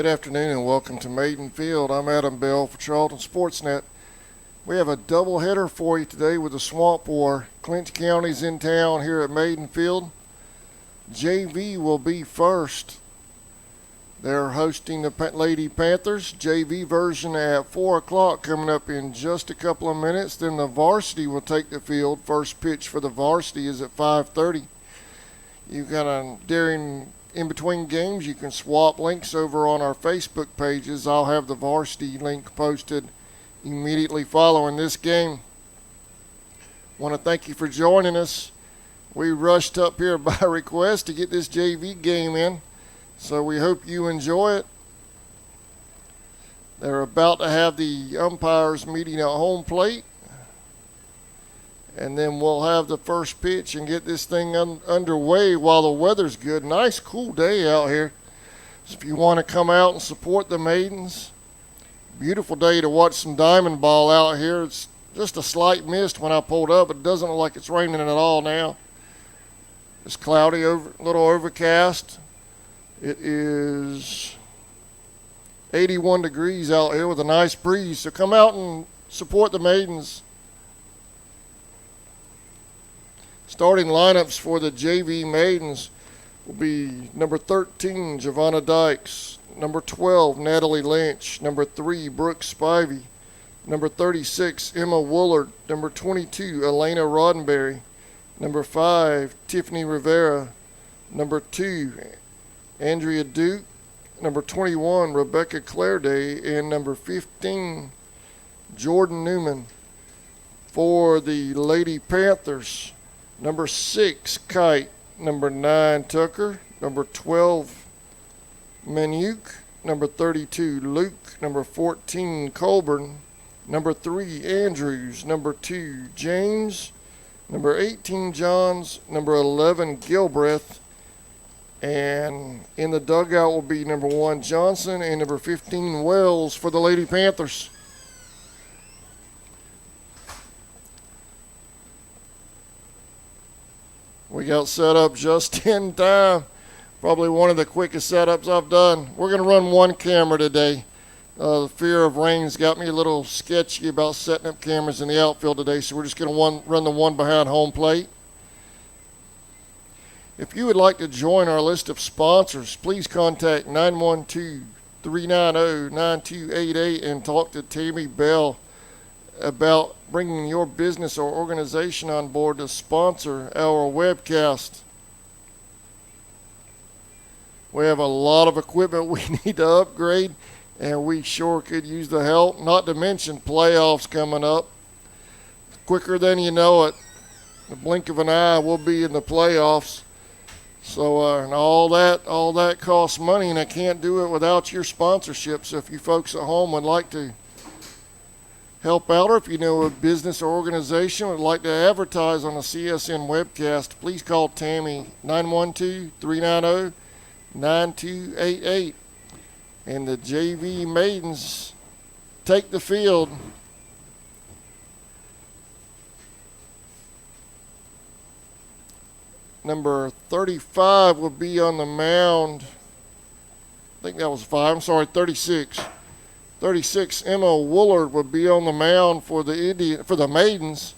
Good afternoon and welcome to Maidens Field. I'm Adam Bell for Charlton Sportsnet. We have a doubleheader for you today with the Swamp War. Clinch County's in town here at Maidens Field. JV will be first. They're hosting the Lady Panthers. JV version at 4 o'clock coming up in just a couple of minutes. Then the varsity will take the field. First pitch for the varsity is at 5:30. You've got during in between games, you can swap links over on our Facebook pages. I'll have the varsity link posted immediately following this game. Want to thank you for joining us. We rushed up here by request to get this JV game in, so we hope you enjoy it. They're about to have the umpires meeting at home plate, and then we'll have the first pitch and get this thing underway while the weather's good. Nice cool day out here. So if you want to come out and support the Maidens, beautiful day to watch some diamond ball out here. It's just a slight mist when I pulled up. It doesn't look like it's raining at all now. It's cloudy, a little overcast. It is 81 degrees out here with a nice breeze. So come out and support the Maidens. Starting lineups for the JV Maidens will be number 13, Giovanna Dykes, number 12, Natalie Lynch, number 3, Brooke Spivey, number 36, Emma Woolard, number 22, Elena Roddenberry, number 5, Tiffany Rivera, number 2, Andrea Duke, number 21, Rebecca Clairday, and number 15, Jordan Newman. For the Lady Panthers, number 6, Kite, number 9, Tucker, number 12, Manuk, number 32, Luke, number 14, Colburn, number 3, Andrews, number 2, James, number 18, Johns, number 11, Gilbreth, and in the dugout will be number 1, Johnson, and number 15, Wells for the Lady Panthers. We got set up just in time. Probably one of the quickest setups I've done. We're going to run one camera today. The fear of rain's got me a little sketchy about setting up cameras in the outfield today, so we're just going to run the one behind home plate. If you would like to join our list of sponsors, please contact 912-390-9288 and talk to Tammy Bell about bringing your business or organization on board to sponsor our webcast. We have a lot of equipment we need to upgrade, and we sure could use the help, not to mention playoffs coming up. Quicker than you know it, the blink of an eye, we'll be in the playoffs. So and all that costs money, and I can't do it without your sponsorship. So if you folks at home would like to help out, or if you know a business or organization would like to advertise on a CSN webcast, please call Tammy 912-390-9288. And the JV Maidens take the field. Number 35 will be on the mound. I think that was 5. I'm sorry, 36. 36, Emma Woolard will be on the mound for the Maidens.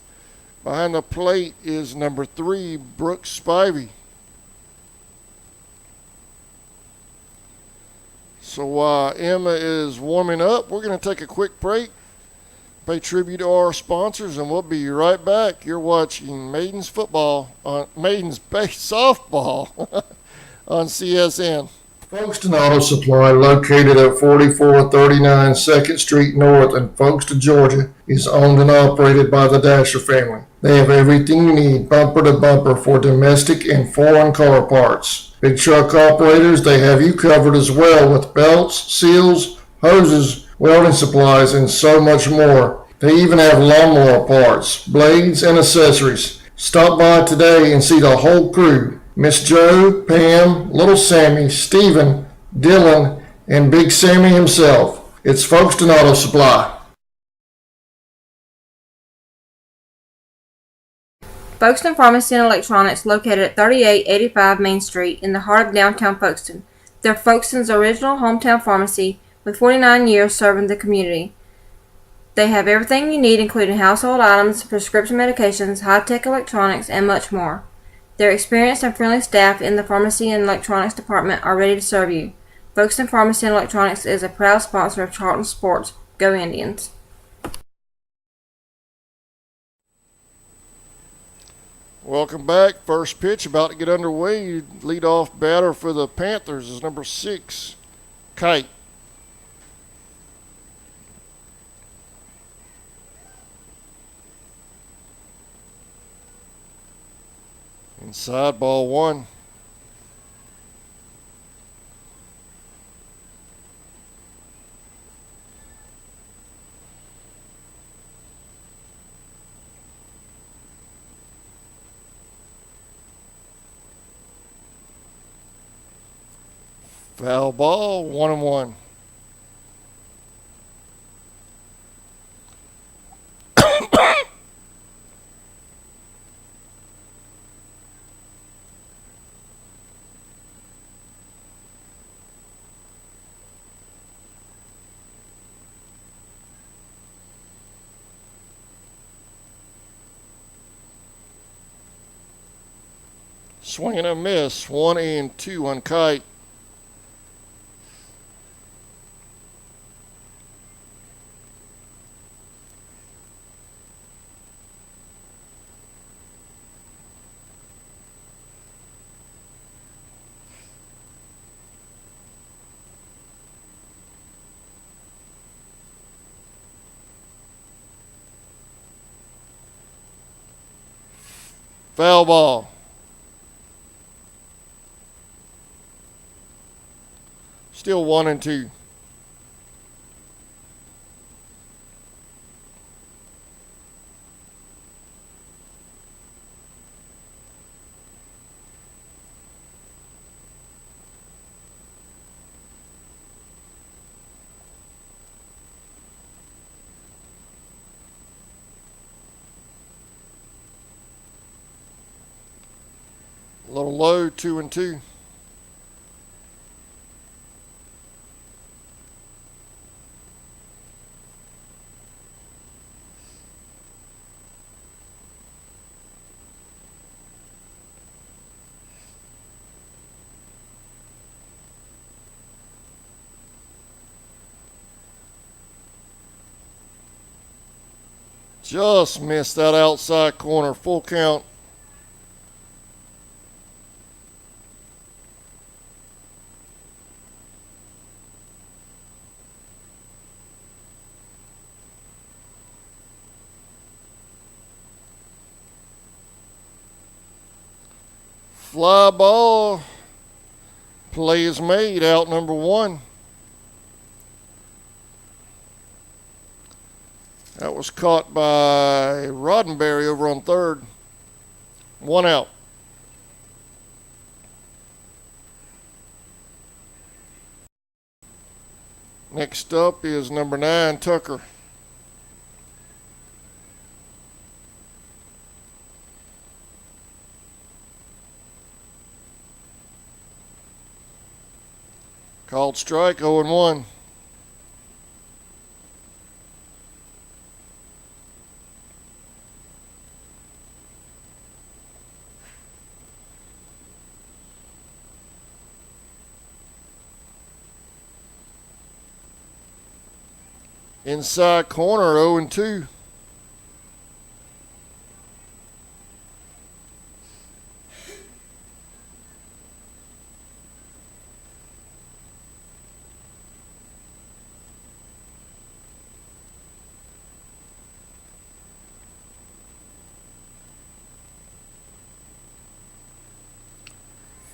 Behind the plate is number 3, Brooke Spivey. So while Emma is warming up, we're going to take a quick break, pay tribute to our sponsors, and we'll be right back. You're watching Maidens softball on CSN. Folkestone Auto Supply, located at 4439 2nd Street North in Folkestone, Georgia, is owned and operated by the Dasher family. They have everything you need, bumper to bumper, for domestic and foreign car parts. Big truck operators, they have you covered as well with belts, seals, hoses, welding supplies, and so much more. They even have lawnmower parts, blades, and accessories. Stop by today and see the whole crew. Miss Joe, Pam, Little Sammy, Stephen, Dylan, and Big Sammy himself. It's Folkestone Auto Supply. Folkestone Pharmacy and Electronics, located at 3885 Main Street in the heart of downtown Folkestone. They're Folkeston's original hometown pharmacy with 49 years serving the community. They have everything you need, including household items, prescription medications, high-tech electronics, and much more. Their experienced and friendly staff in the pharmacy and electronics department are ready to serve you. Folkeston Pharmacy and Electronics is a proud sponsor of Charlton Sports. Go Indians! Welcome back. First pitch about to get underway. Leadoff batter for the Panthers is number 6, Kite. Inside, ball 1. Foul ball, 1-1. Swing and a miss, 1-2 on Kite. Foul ball. Still 1-2. A little low, 2-2. Just missed that outside corner. Full count. Fly ball. Play is made. Out number 1. That was caught by Roddenberry over on third. 1 out. Next up is number 9, Tucker. Called strike, 0-1. Inside corner, 0-2.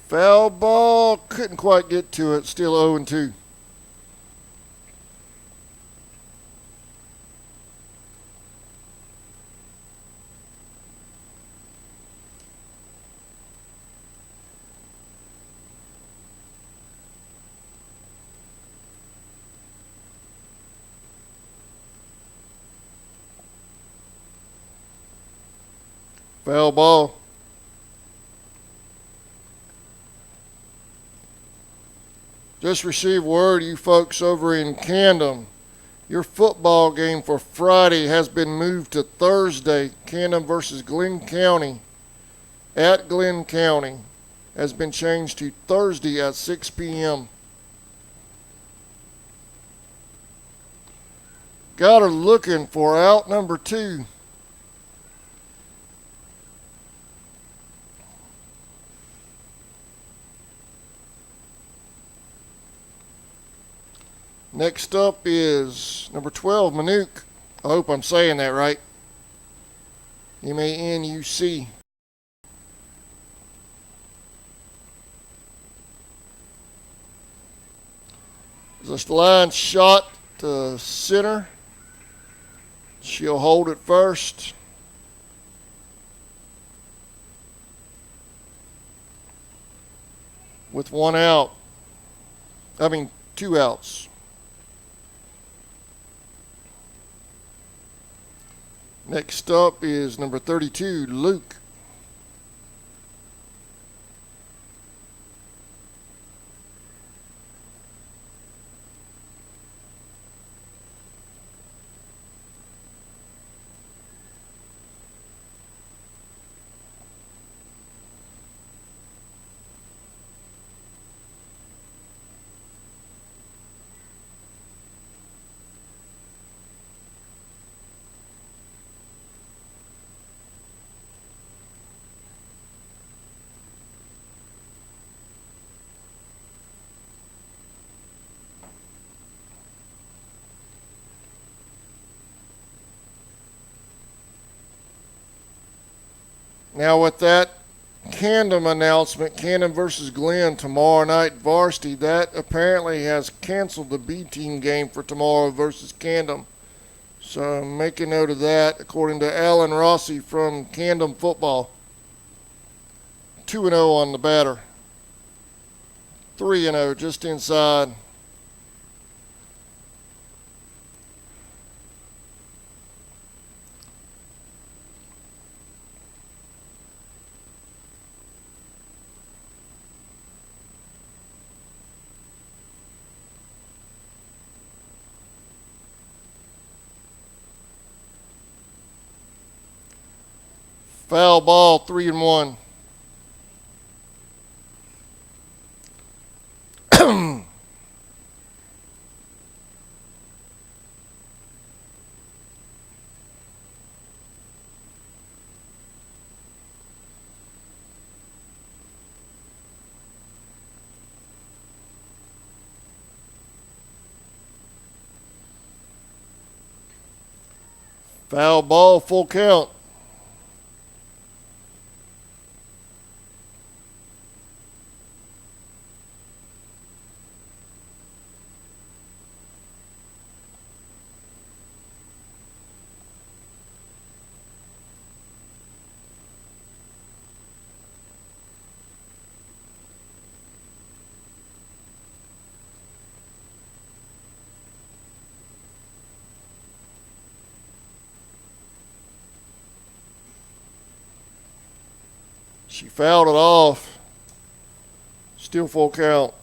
Foul ball, couldn't quite get to it, still 0-2. Foul ball. Just received word, you folks over in Camden. Your football game for Friday has been moved to Thursday. Camden versus Glenn County at Glenn County has been changed to Thursday at 6 p.m. Got her looking for out number 2. Next up is number 12, Manuc. I hope I'm saying that right. Manuc. This line shot to center. She'll hold it first. With 1 out. 2 outs. Next up is number 32, Luke. Now with that Camden announcement, Camden versus Glenn tomorrow night varsity, that apparently has canceled the B team game for tomorrow versus Camden. So make a note of that, according to Alan Rossi from Camden Football. 2-0 on the batter. 3-0 just inside. Foul ball, 3-1. Foul ball, full count. She fouled it off. Still full count.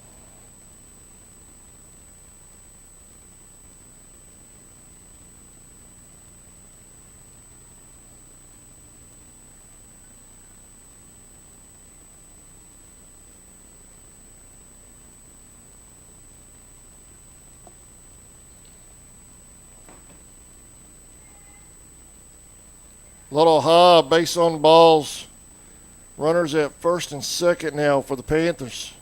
Little high, base on balls. Runners at first and second now for the Panthers.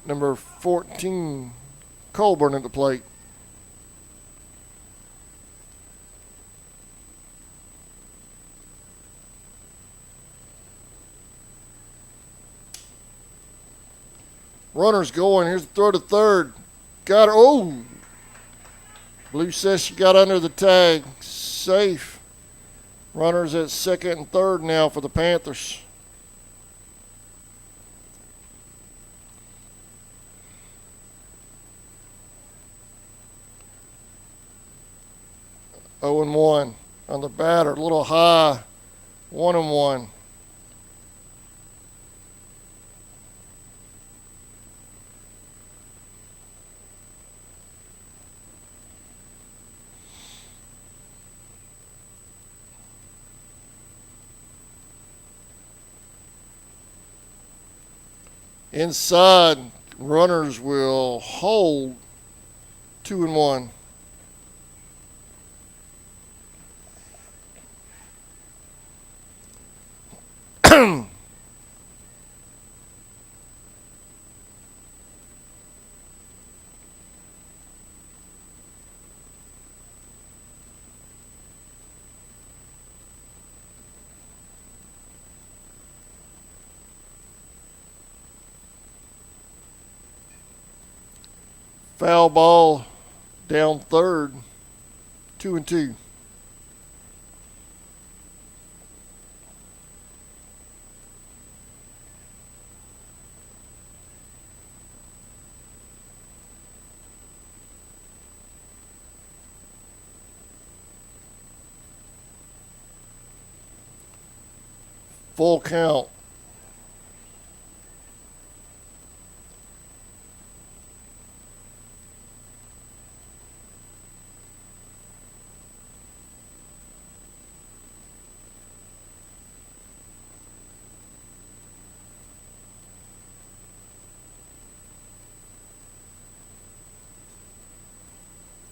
Number 14, Colburn at the plate. Runners going. Here's the throw to third. Got her. Oh! Blue says she got under the tag. Safe. Runners at second and third now for the Panthers. Oh and 1 on the batter. A little high. 1-1. Inside, runners will hold 2-1. Foul ball down third, 2-2. Full count.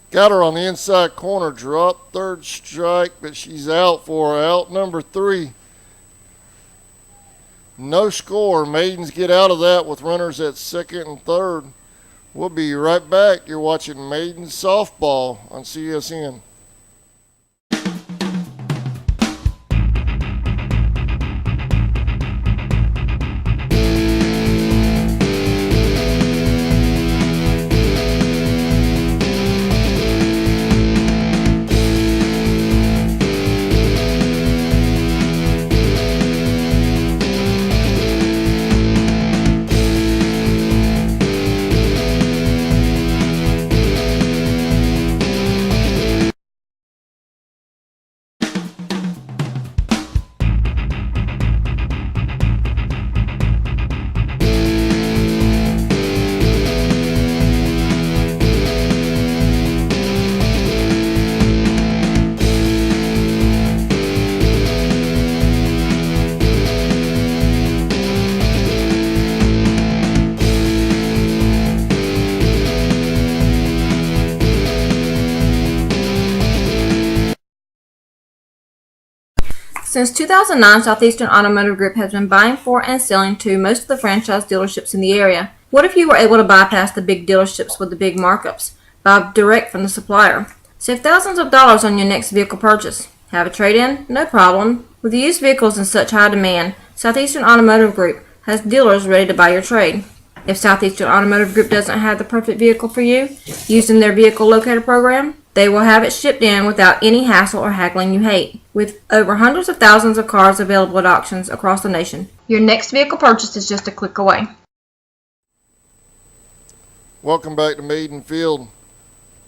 Got her on the inside corner, drop third strike, but she's out for out number 3. No score. Maidens get out of that with runners at second and third. We'll be right back. You're watching Maidens Softball on CSN. Since 2009, Southeastern Automotive Group has been buying for and selling to most of the franchise dealerships in the area. What if you were able to bypass the big dealerships with the big markups? Buy direct from the supplier. Save thousands of dollars on your next vehicle purchase. Have a trade-in? No problem. With used vehicles in such high demand, Southeastern Automotive Group has dealers ready to buy your trade. If Southeastern Automotive Group doesn't have the perfect vehicle for you, using their vehicle locator program, they will have it shipped in without any hassle or haggling you hate. With over hundreds of thousands of cars available at auctions across the nation, your next vehicle purchase is just a click away. Welcome back to Maidens Field.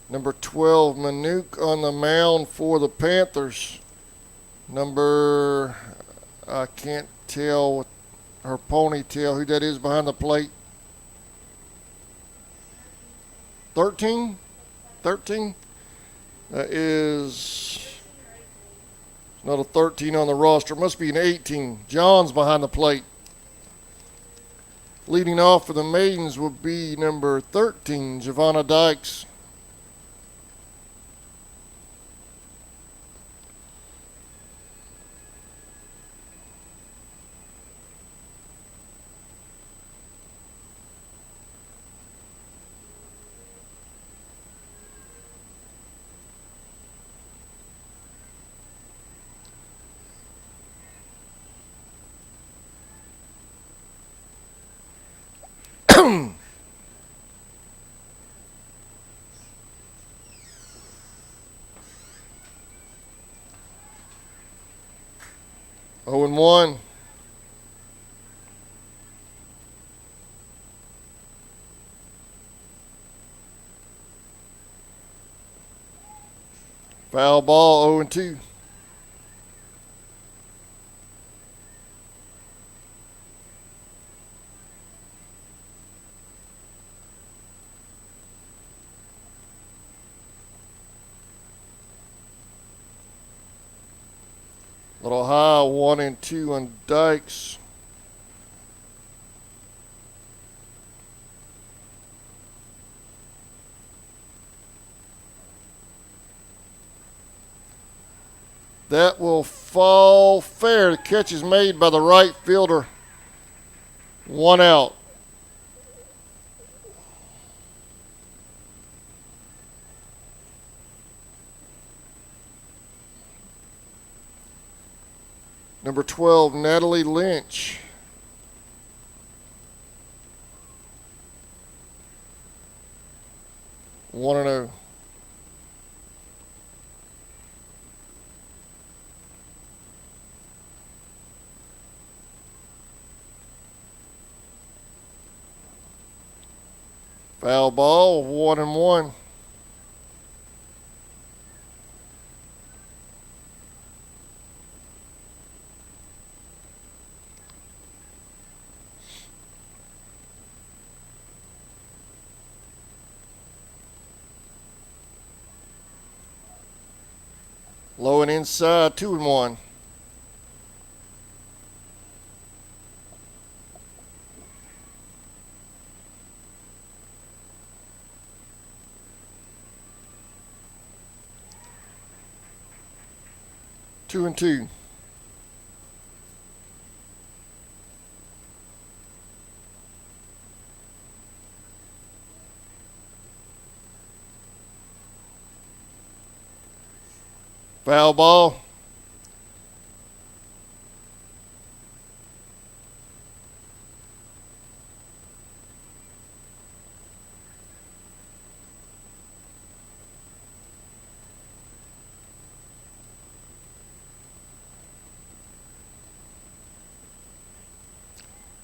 Number 12, Manuk on the mound for the Panthers. I can't tell with her ponytail who that is behind the plate. 13? 13? That is not a 13 on the roster. Must be an 18. John's behind the plate. Leading off for the Maidens will be number 13, Giovanna Dykes. Oh and 1. Foul ball, 0 and 2. Little high, 1-2 on Dykes. That will fall fair. The catch is made by the right fielder. 1 out. Number 12, Natalie Lynch. One and 0. Foul ball, 1-1. Low and inside, 2-1. Two and 2. Foul ball.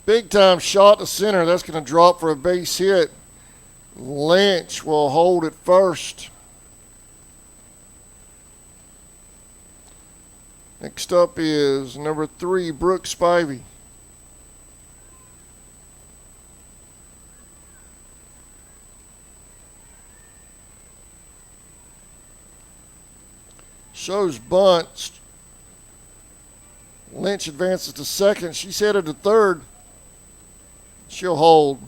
Big time shot to center. That's going to drop for a base hit. Lynch will hold it first. Next up is number 3, Brooke Spivey. Shows bunt. Lynch advances to second. She's headed to third. She'll hold.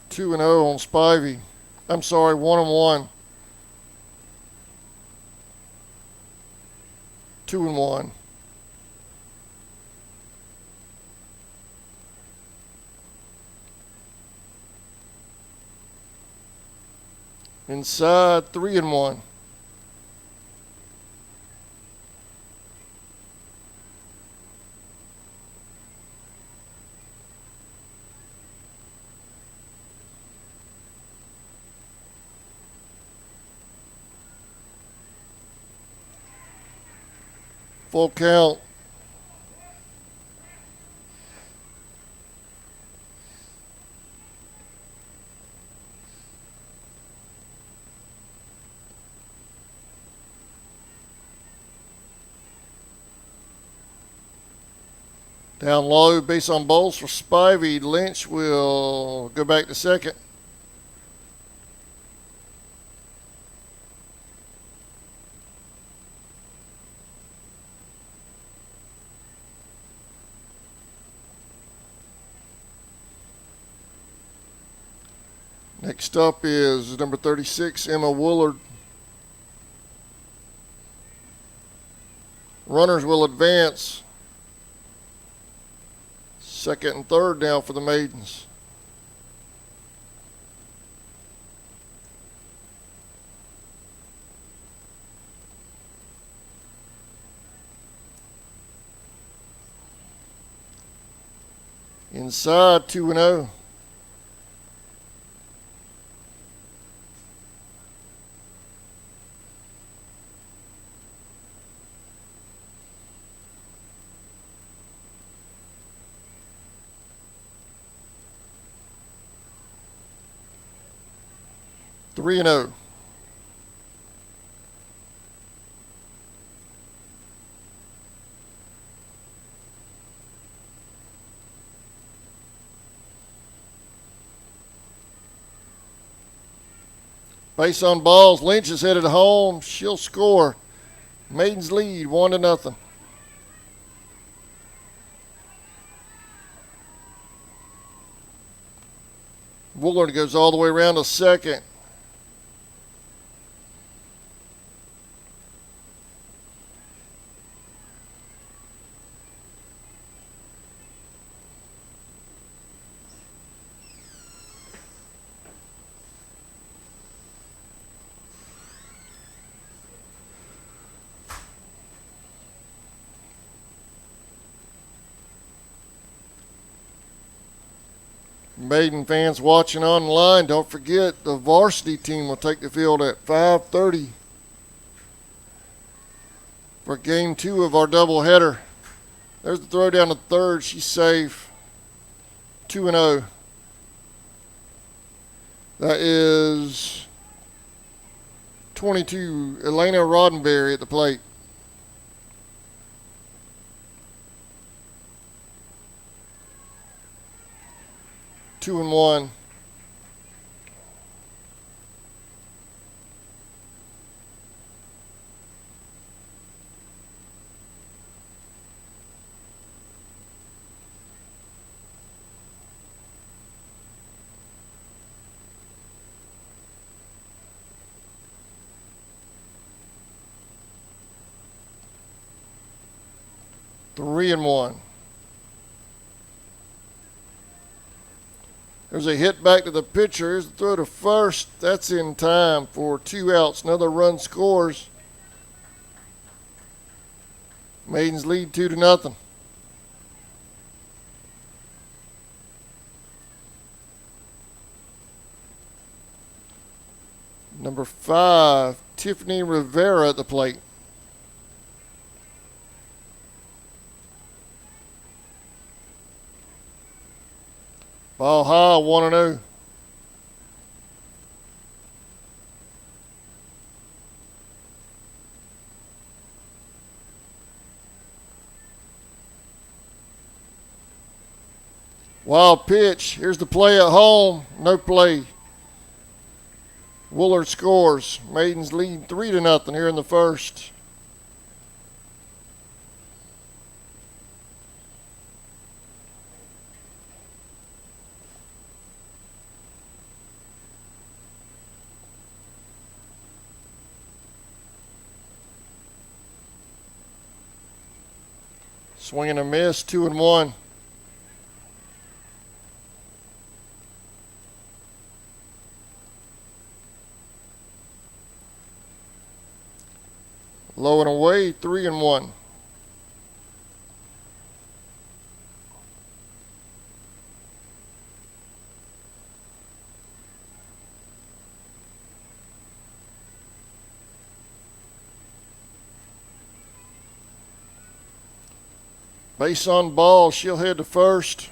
Two and 0 on Spivey. I'm sorry, 1-1. 2-1. Inside, 3-1. Full count. Down low, base on balls for Spivey. Lynch will go back to second. Next up is number 36, Emma Woolard. Runners will advance. Second and third now for the Maidens. Inside, 2-0. 3-0. Base on balls. Lynch is headed home. She'll score. Maidens lead 1-0. Woolard goes all the way around to second. Maiden fans watching online, don't forget the varsity team will take the field at 5:30 for game 2 of our doubleheader. There's the throw down to third. She's safe. 2-0. That is 22. Elena Roddenberry at the plate. Two and one. Three and one. There's a hit back to the pitcher. Here's the throw to first. That's in time for 2 outs. Another run scores. Maidens lead 2-0. Number 5, Tiffany Rivera at the plate. Ball high, 1-0. Wild pitch. Here's the play at home. No play. Woolard scores. Maidens lead 3-0 here in the first. Swing and a miss, 2-1. Low and away, 3-1. Base on ball, she'll head to first.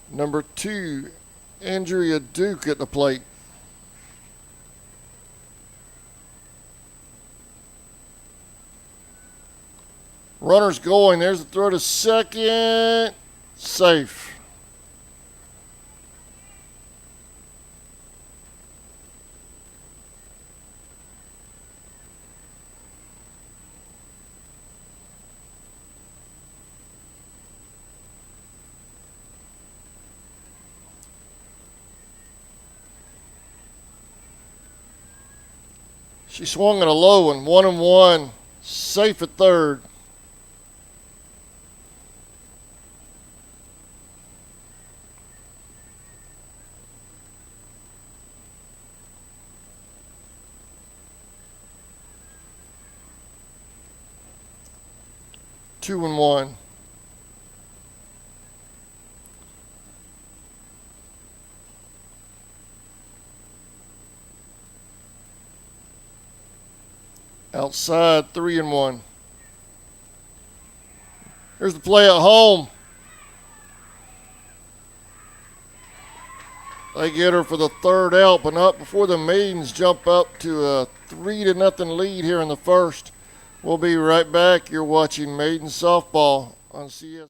Number 2, Andrea Duke at the plate. Runner's going. There's the throw to second. Safe. She swung at a low one, 1-1, safe at third. Two and one. Outside, 3-1. Here's the play at home. They get her for the third out, but not before the Maidens jump up to a 3-0 lead here in the first. We'll be right back. You're watching Maidens softball on CS.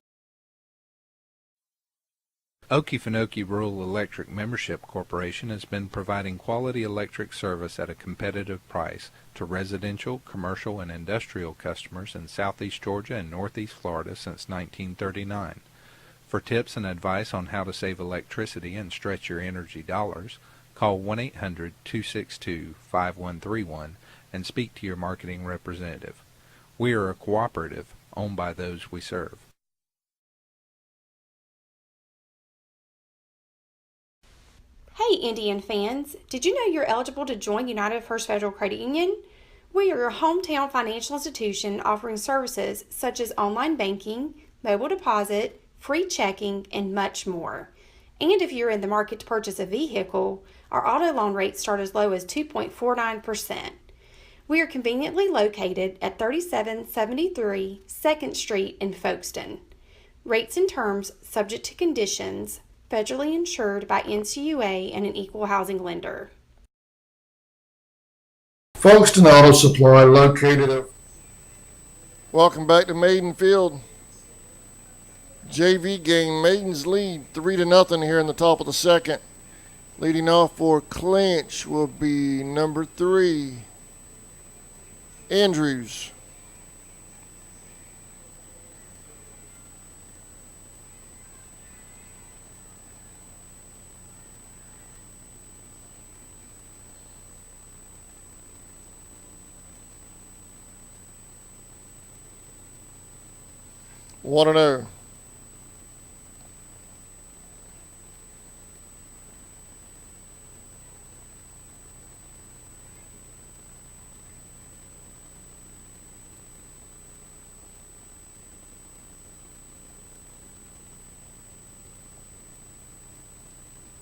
Okefenokee Rural Electric Membership Corporation has been providing quality electric service at a competitive price to residential, commercial, and industrial customers in southeast Georgia and northeast Florida since 1939. For tips and advice on how to save electricity and stretch your energy dollars, call 1-800-262-5131 and speak to your marketing representative. We are a cooperative owned by those we serve. Hey Indian fans, did you know you're eligible to join United First Federal Credit Union? We are your hometown financial institution offering services such as online banking, mobile deposit, free checking, and much more. And if you're in the market to purchase a vehicle, our auto loan rates start as low as 2.49%. We are conveniently located at 3773 2nd Street in Folkestone. Rates and terms subject to conditions, federally insured by NCUA and an equal housing lender. Folkestone Auto Supply, located at... Welcome back to Maidens Field. JV game, Maidens lead 3-0 here in the top of the second. Leading off for Clinch will be number 3, Andrews. One and oh.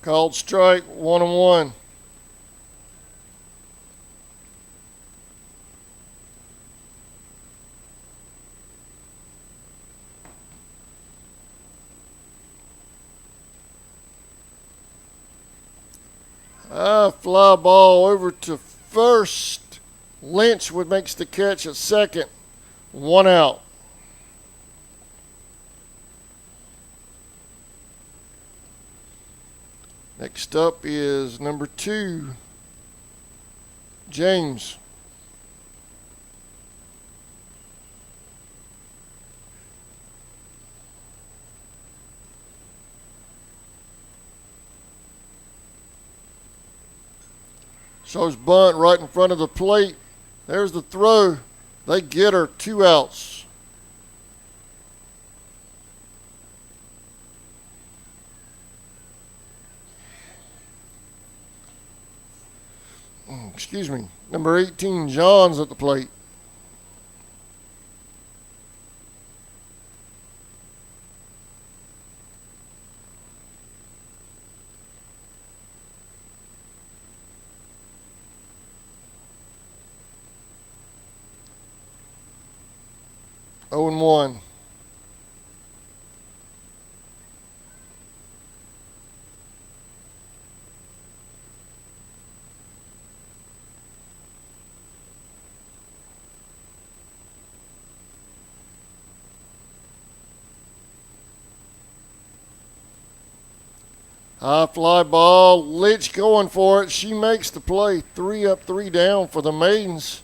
Called strike, 1-1. Fly ball over to first. Lynch makes the catch at second. 1 out. Next up is number 2, James. Shows bunt right in front of the plate. There's the throw. They get her, 2 outs. Excuse me. Number 18, John's at the plate. Oh and 1. High fly ball, Litch going for it. She makes the play. 3 up, 3 down for the Maidens.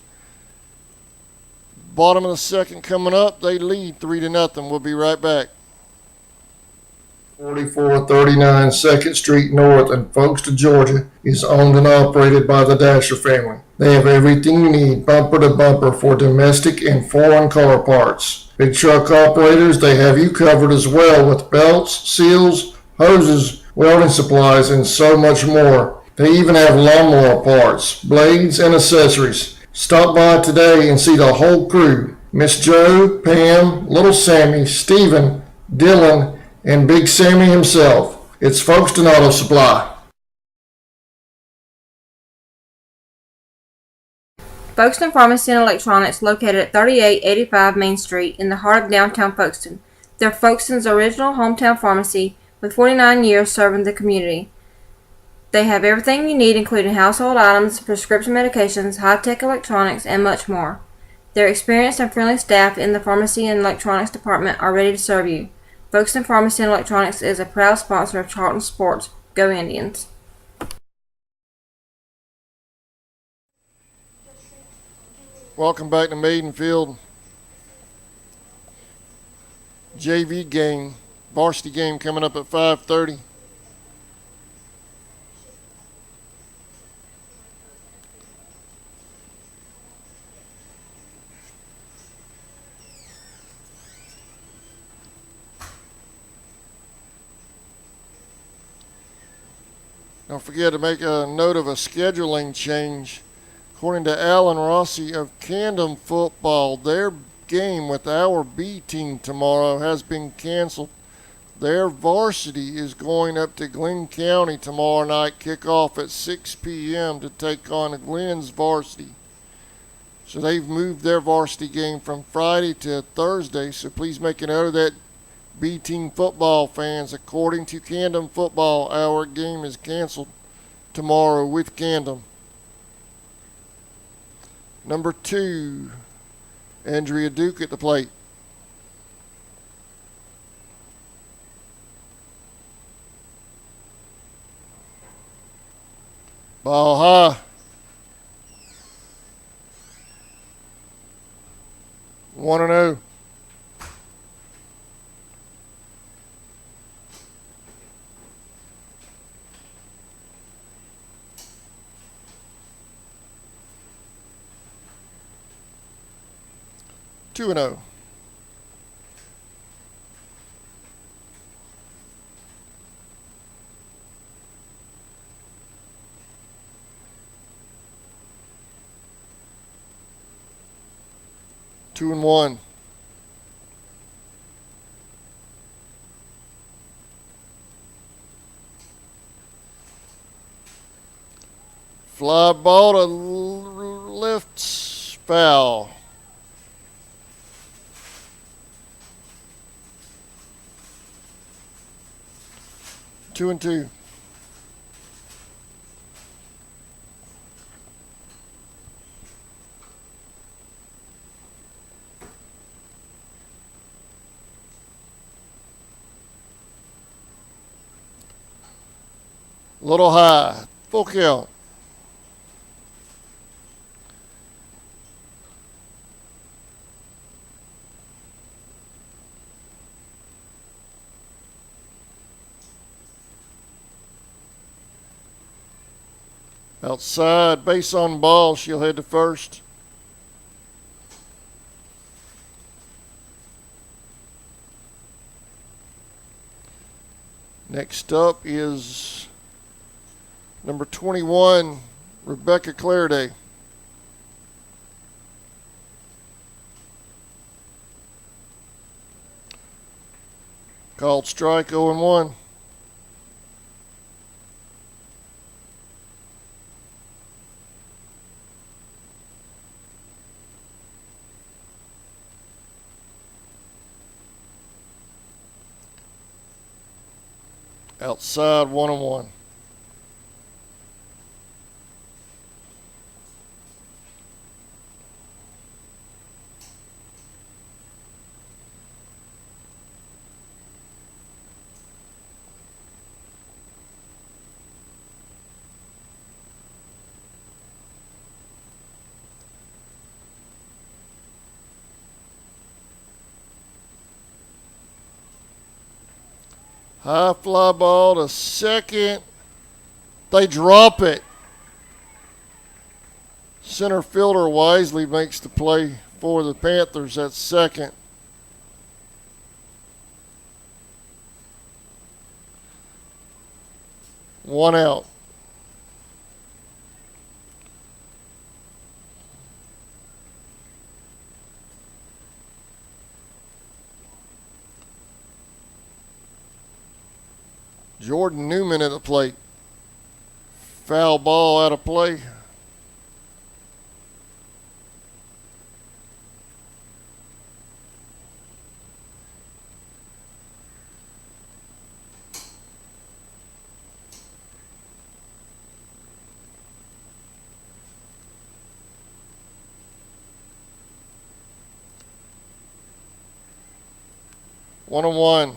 Bottom of the second coming up. They lead 3-0. We'll be right back. 4439 2nd Street North in Folkestone, Georgia is owned and operated by the Dasher family. They have everything you need bumper to bumper for domestic and foreign car parts. Big truck operators, they have you covered as well with belts, seals, hoses, welding supplies, and so much more. They even have lawnmower parts, blades, and accessories. Stop by today and see the whole crew. Miss Joe, Pam, Little Sammy, Stephen, Dylan, and Big Sammy himself. It's Folkestone Auto Supply. Folkestone Pharmacy and Electronics, located at 3885 Main Street in the heart of downtown Folkestone. They're Folkeston's original hometown pharmacy with 49 years serving the community. They have everything you need, including household items, prescription medications, high-tech electronics, and much more. Their experienced and friendly staff in the pharmacy and electronics department are ready to serve you. Folkeston Pharmacy and Electronics is a proud sponsor of Charlton Sports. Go Indians! Welcome back to Maidens Field. JV game, varsity game coming up at 5:30. Don't forget to make a note of a scheduling change. According to Alan Rossi of Camden Football, their game with our B team tomorrow has been canceled. Their varsity is going up to Glenn County tomorrow night, kickoff at 6 p.m. to take on Glenn's varsity. So they've moved their varsity game from Friday to Thursday, so please make a note of that, B team football fans. According to Camden Football, our game is canceled tomorrow with Camden. Number 2, Andrea Duke at the plate. Ball high. 1-0. Two and 0. Two and 1. Fly ball to left, foul. Two and 2. Little high. Full count. Outside, base on ball, she'll head to first. Next up is number 21, Rebecca Clairday. Called strike, 0-1. Outside, 1-1. High fly ball to second. They drop it. Center fielder Wisely makes the play for the Panthers at second. One out. Jordan Newman at the plate. Foul ball out of play. 1-1.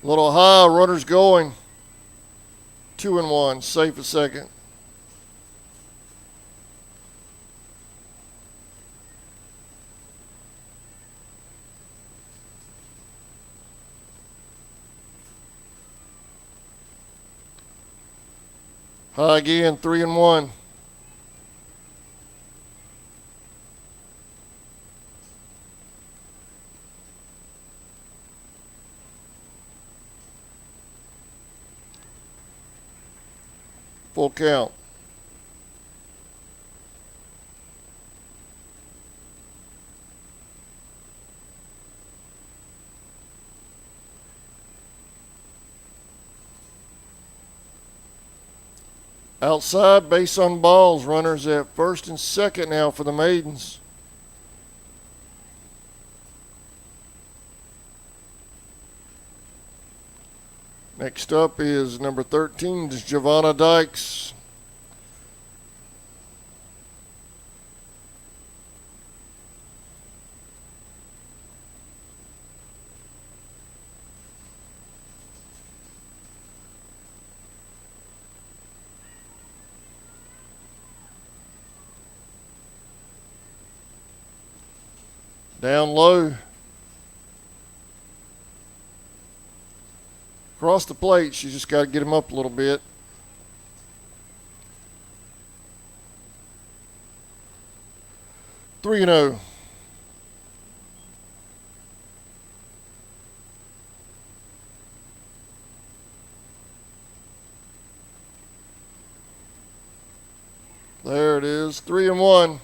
Little high, runners going. 2-1, safe at second. High again, 3-1. Full count. Outside, base on balls. Runners at first and second now for the Maidens. Next up is number 13, Giovanna Dykes. Down low. Across the plate, she's just got to get him up a little bit. Three and 0. There it is, 3-1.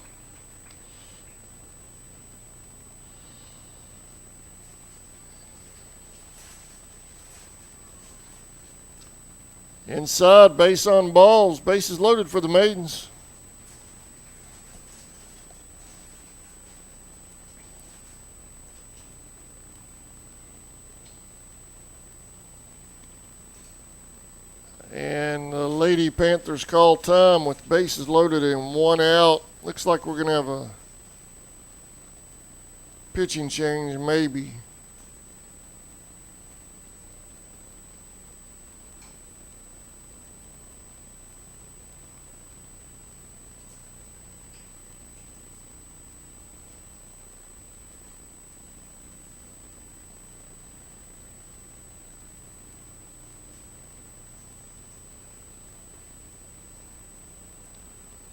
Inside, base on balls. Bases loaded for the Maidens. And the Lady Panthers call time with bases loaded and 1 out. Looks like we're going to have a pitching change, maybe.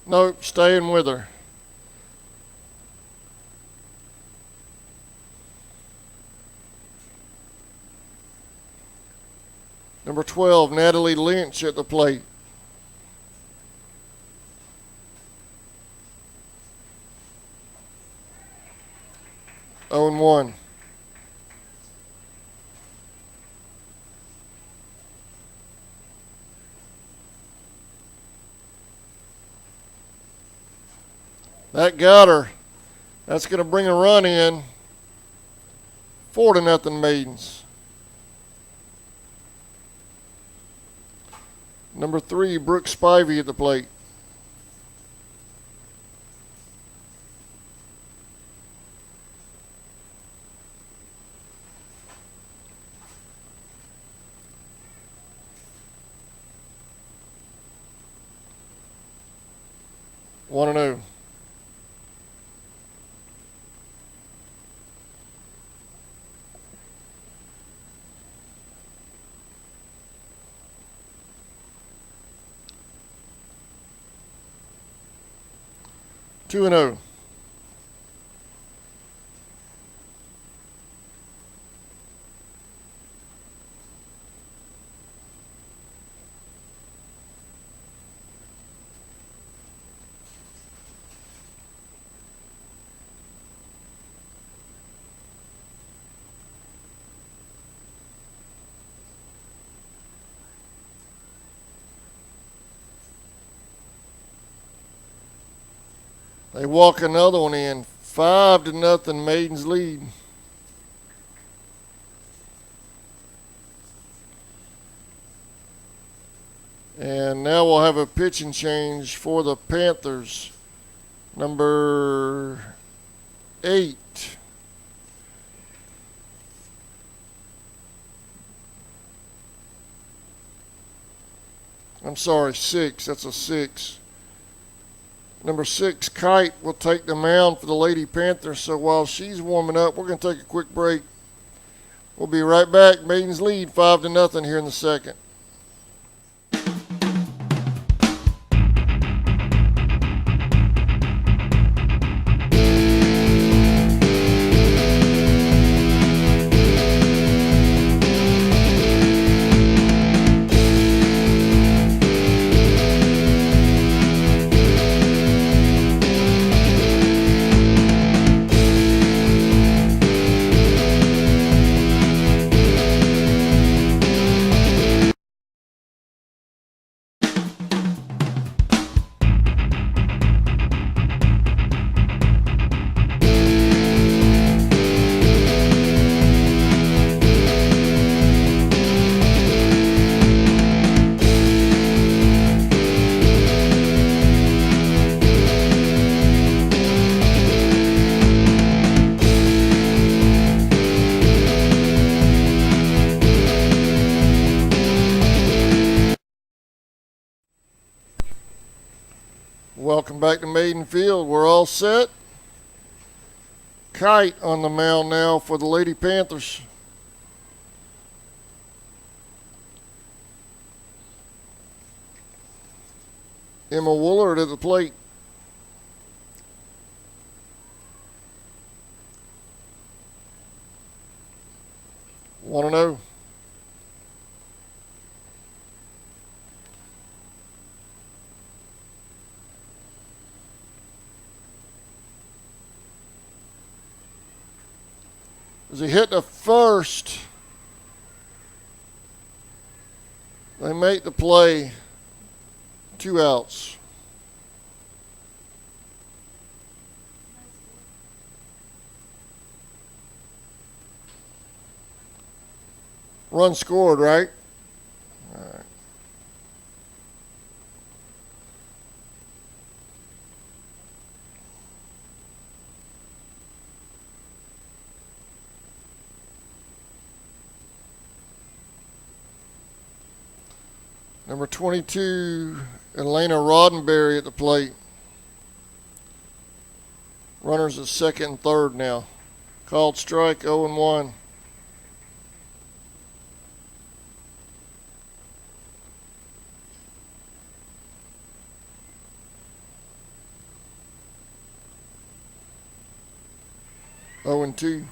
Nope, staying with her. Number 12, Natalie Lynch at the plate. Oh and 1. That got her. That's going to bring a run in. 4-0 Maidens. Number 3, Brooke Spivey at the plate. One and 0. Two and 0. They walk another one in. 5-0 Maidens lead. And now we'll have a pitching change for the Panthers. Number 8. I'm sorry, 6. That's a 6. Number 6, Kite, will take the mound for the Lady Panthers. So while she's warming up, we're going to take a quick break. We'll be right back. Maidens lead 5-0 here in the second. Welcome back to Maidens Field. We're all set. Kite on the mound now for the Lady Panthers. Emma Woolard at the plate. Want to know? As he hit the first, they make the play. 2 outs. Run scored, right? All right. Number 22, Elena Roddenberry at the plate. Runners at second and third now. Called strike, 0-1. Oh and 2.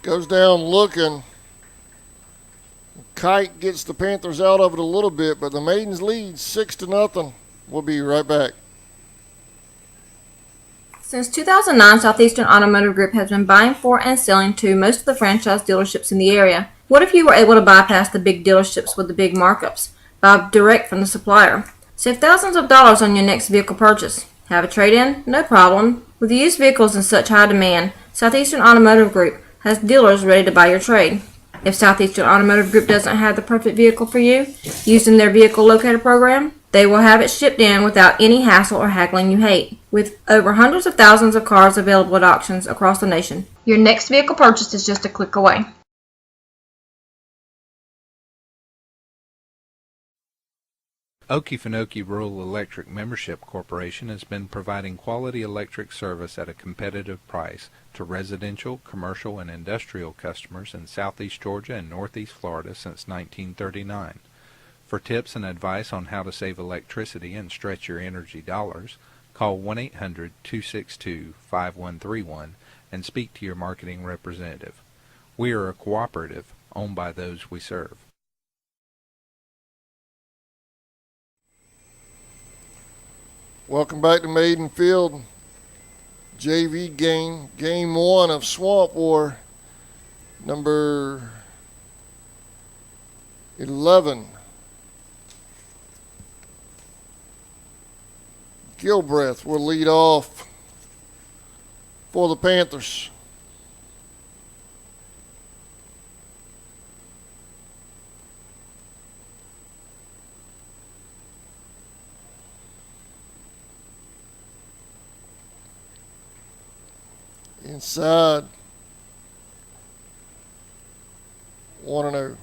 Goes down looking. Kite gets the Panthers out of it a little bit, but the Maidens lead 6-0. We'll be right back. Since 2009, Southeastern Automotive Group has been buying for and selling to most of the franchise dealerships in the area. What if you were able to bypass the big dealerships with the big markups? Buy direct from the supplier. Save thousands of dollars on your next vehicle purchase. Have a trade-in? No problem. With used vehicles in such high demand, Southeastern Automotive Group has dealers ready to buy your trade. If Southeastern Automotive Group doesn't have the perfect vehicle for you, using their vehicle locator program, they will have it shipped in without any hassle or haggling you hate. With over hundreds of thousands of cars available at auctions across the nation, your next vehicle purchase is just a click away. Okefenokee Rural Electric Membership Corporation has been providing quality electric service at a competitive price to residential, commercial, and industrial customers in southeast Georgia and northeast Florida since 1939. For tips and advice on how to save electricity and stretch your energy dollars, call 1-800-262-5131 and speak to your marketing representative. We are a cooperative owned by those we serve. Welcome back to Maidens Field. JV game 1 of Swamp War. Number 11, Gilbreth will lead off for the Panthers. Inside. 1-0.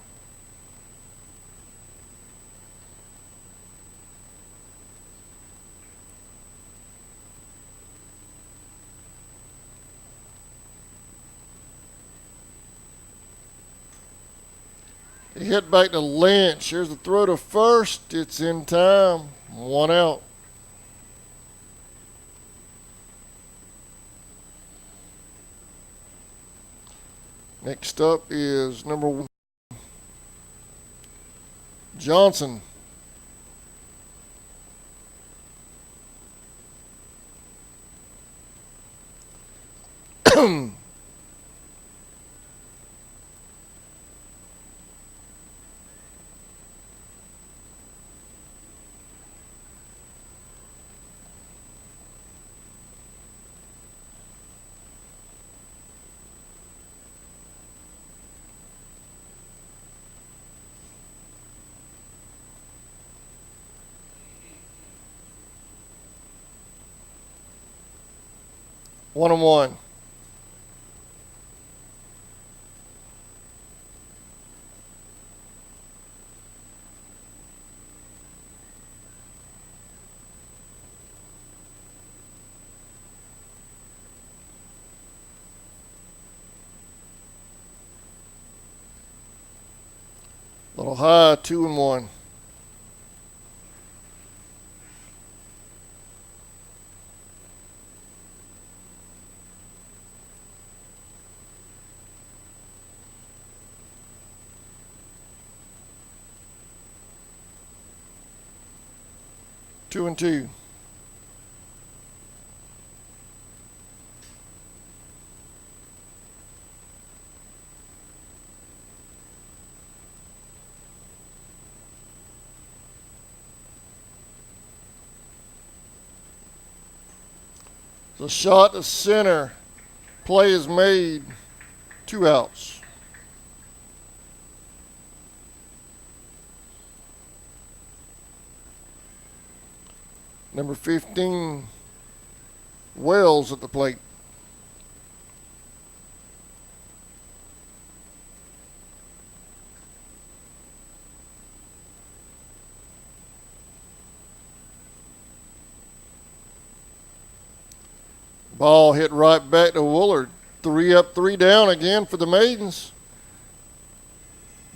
He hit back to Lynch. Here's the throw to first. It's in time. 1 out. Next up is number 1, Johnson. One and one. Little high, 2 and 1. Two and 2. The shot to center. Play is made. 2 outs. Number 15, Wells at the plate. Ball hit right back to Woolard. 3 up, 3 down again for the Maidens.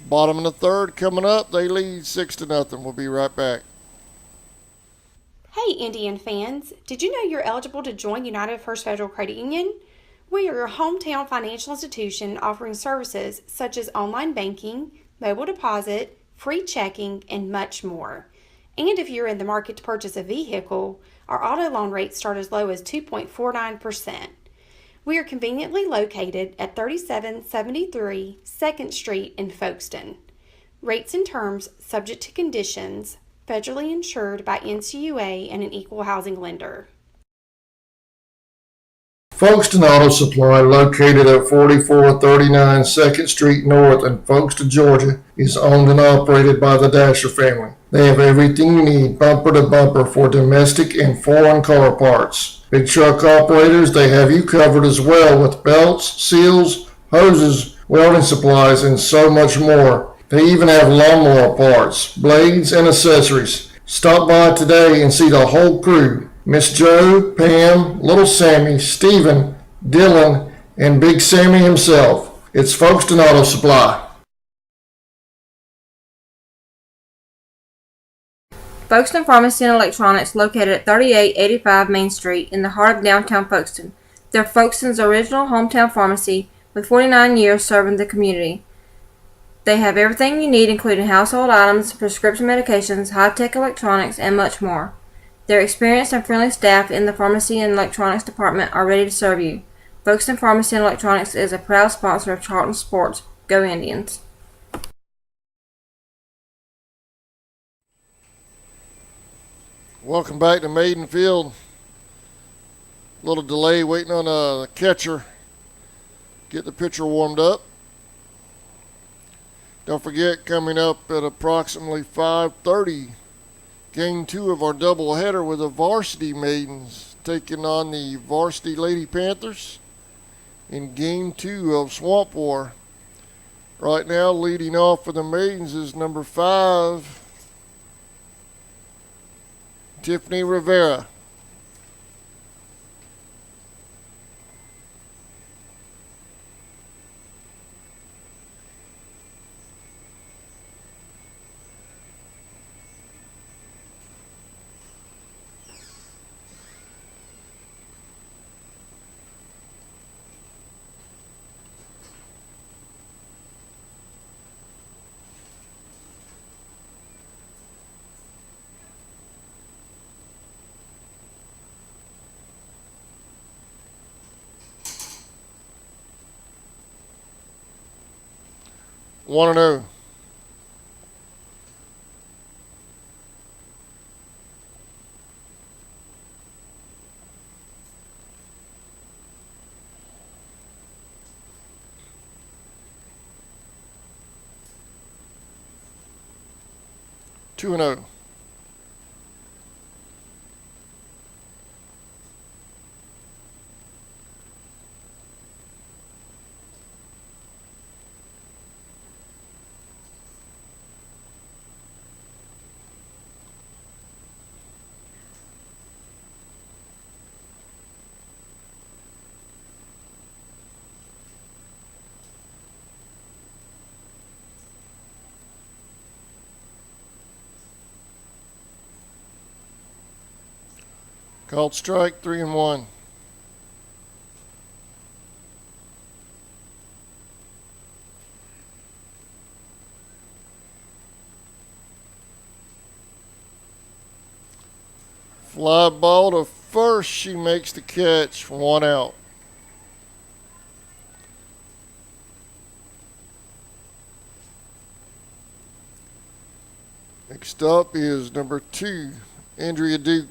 Bottom of the third coming up. They lead 6-0. We'll be right back. Hey, Indian fans, did you know you're eligible to join United First Federal Credit Union? We are your hometown financial institution offering services such as online banking, mobile deposit, free checking, and much more. And if you're in the market to purchase a vehicle, our auto loan rates start as low as 2.49%. We are conveniently located at 3773 2nd Street in Folkestone. Rates and terms subject to conditions, federally insured by NCUA and an equal housing lender. Folkestone Auto Supply, located at 4439 2nd Street North in Folkestone, Georgia, is owned and operated by the Dasher family. They have everything you need, bumper to bumper, for domestic and foreign car parts. Big truck operators, they have you covered as well with belts, seals, hoses, welding supplies, and so much more. They even have lawnmower parts, blades, and accessories. Stop by today and see the whole crew. Miss Joe, Pam, Little Sammy, Stephen, Dylan, and Big Sammy himself. It's Folkestone Auto Supply. Folkestone Pharmacy and Electronics, located at 3885 Main Street in the heart of downtown Folkestone. They're Folkestone's original hometown pharmacy with 49 years serving the community. They have everything you need, including household items, prescription medications, high-tech electronics, and much more. Their experienced and friendly staff in the pharmacy and electronics department are ready to serve you. Folkestone Pharmacy and Electronics is a proud sponsor of Charlton Sports. Go Indians! Welcome back to Maiden Field. A little delay waiting on the catcher. Get the pitcher warmed up. Don't forget, coming up at approximately 5:30, Game 2 of our doubleheader with the varsity Maidens taking on the varsity Lady Panthers in Game 2 of Swamp War. Right now, leading off for the Maidens is number 5, Tiffany Rivera. One and 0. Two and 0. Called strike, 3 and 1. Fly ball to first. She makes the catch. 1 out. Next up is number 2, Andrea Duke.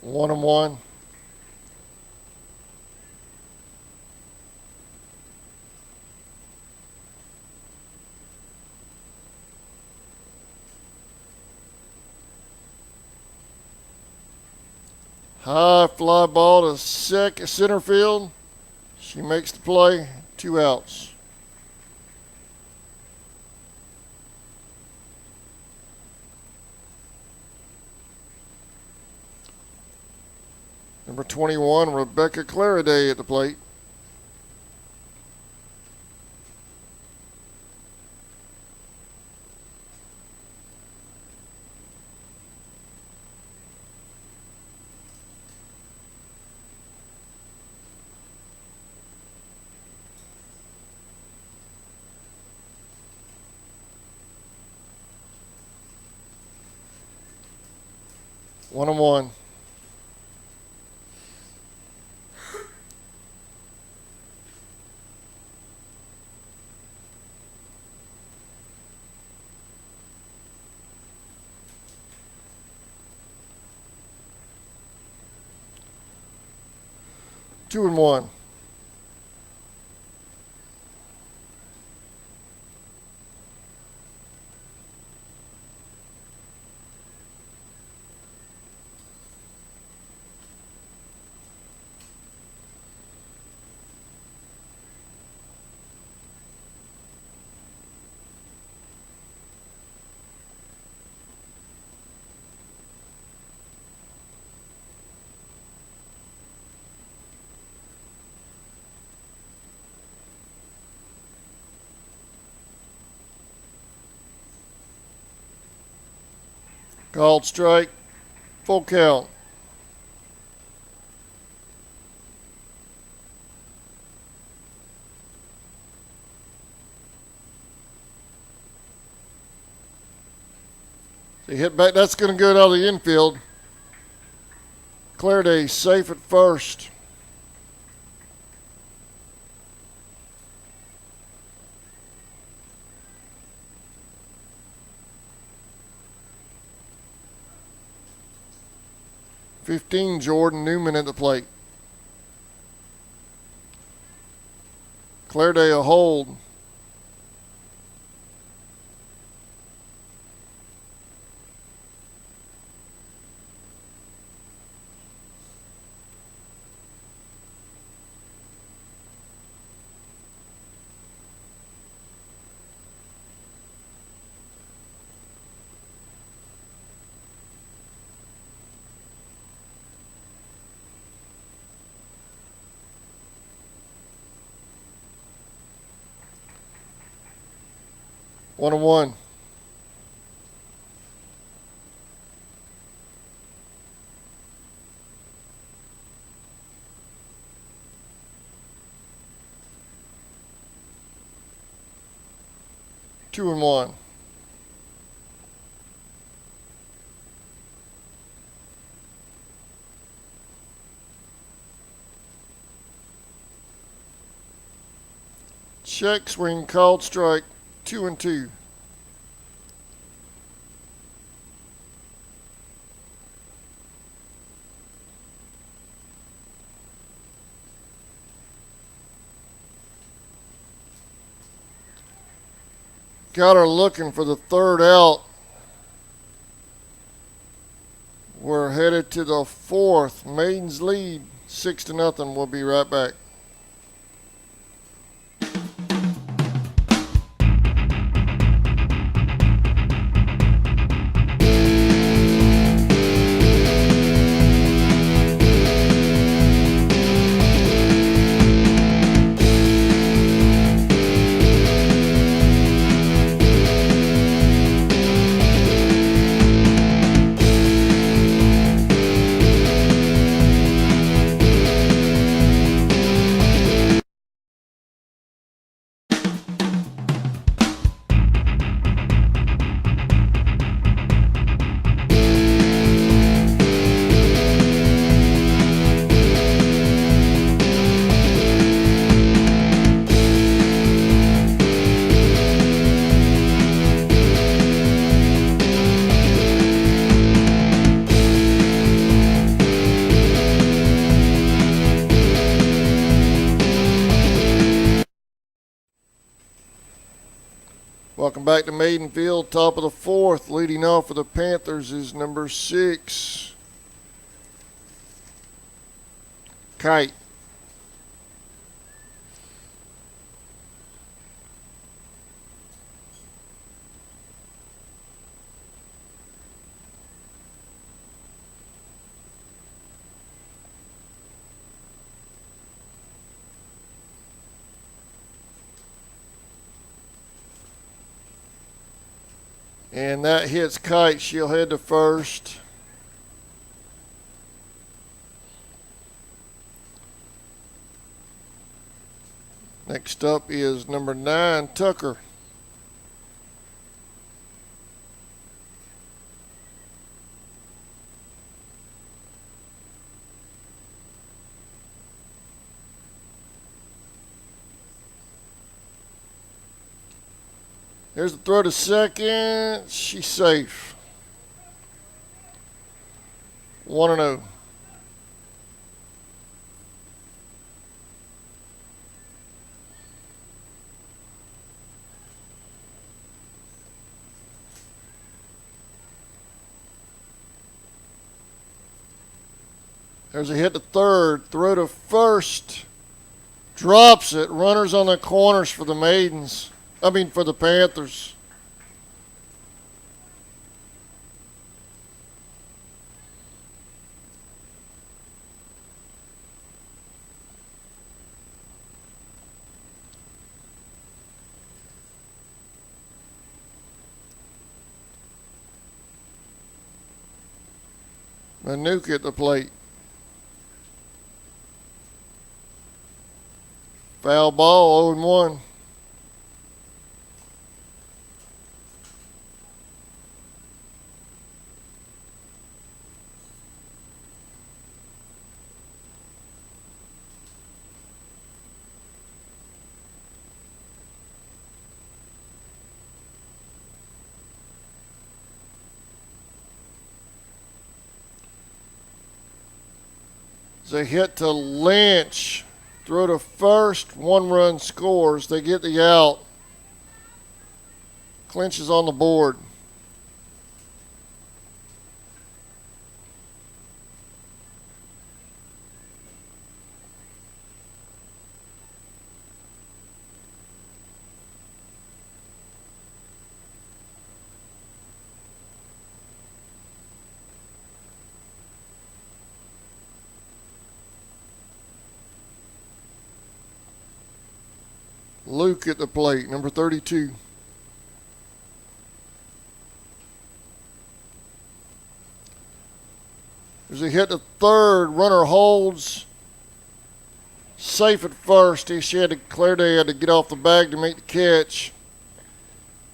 One and 1. High fly ball to center field. She makes the play. 2 outs. Number 21, Rebecca Clariday at the plate. One and 1. Two and 1. Called strike. Full count. They hit back. That's going to go out of the infield. Claire safe at first. Jordan Newman at the plate. Claire a hold. One and one. Two and one. Check swing called strike. 2 and 2. Got her looking for the third out. We're headed to the fourth. Maidens lead 6-0. We'll be right back. Welcome back to Maidens Field, top of the fourth. Leading off for the Panthers is number 6, Kite. And that hits Kite. She'll head to first. Next up is number 9, Tucker. Here's the throw to second. She's safe. 1-0. There's a hit to third. Throw to first. Drops it. Runners on the corners for the Maidens. For the Panthers. Manuka at the plate. Foul ball, 0-1. As a hit to Lynch. Throw to first. 1 run scores. They get the out. Clinch is on the board. Luke at the plate, number 32. There's a hit to third. Runner holds. Safe at first. She had to get off the bag to make the catch.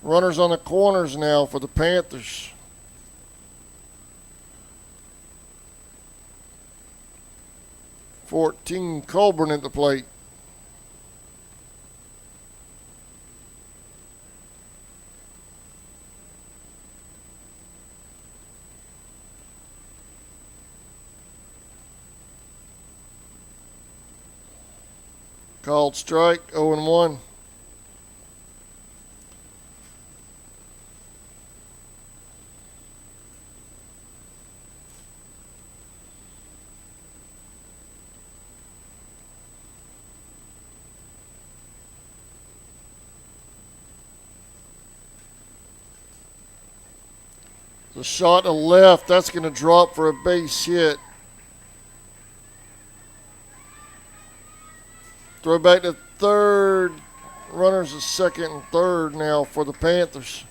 Runners on the corners now for the Panthers. .14 Colburn at the plate. Called strike, 0-1. The shot to left, that's going to drop for a base hit. Throw back to third. Runners are second and third now for the Panthers.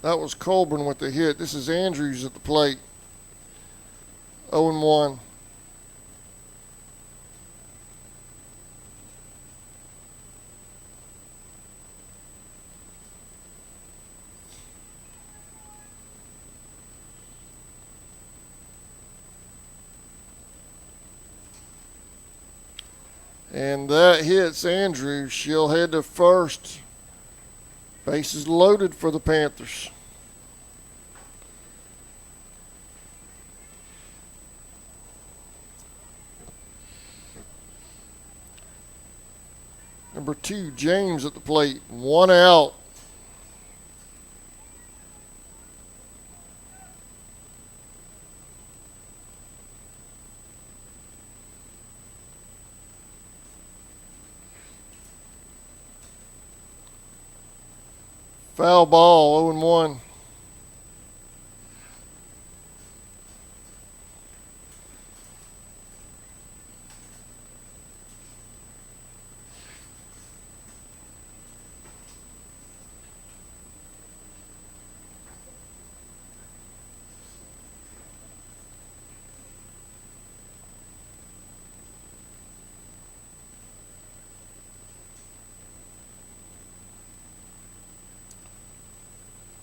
That was Colburn with the hit. This is Andrews at the plate. 0-1. And that hits Andrews. She'll head to first. Bases loaded for the Panthers. Number 2, James at the plate. 1 out. Foul ball, 0-1.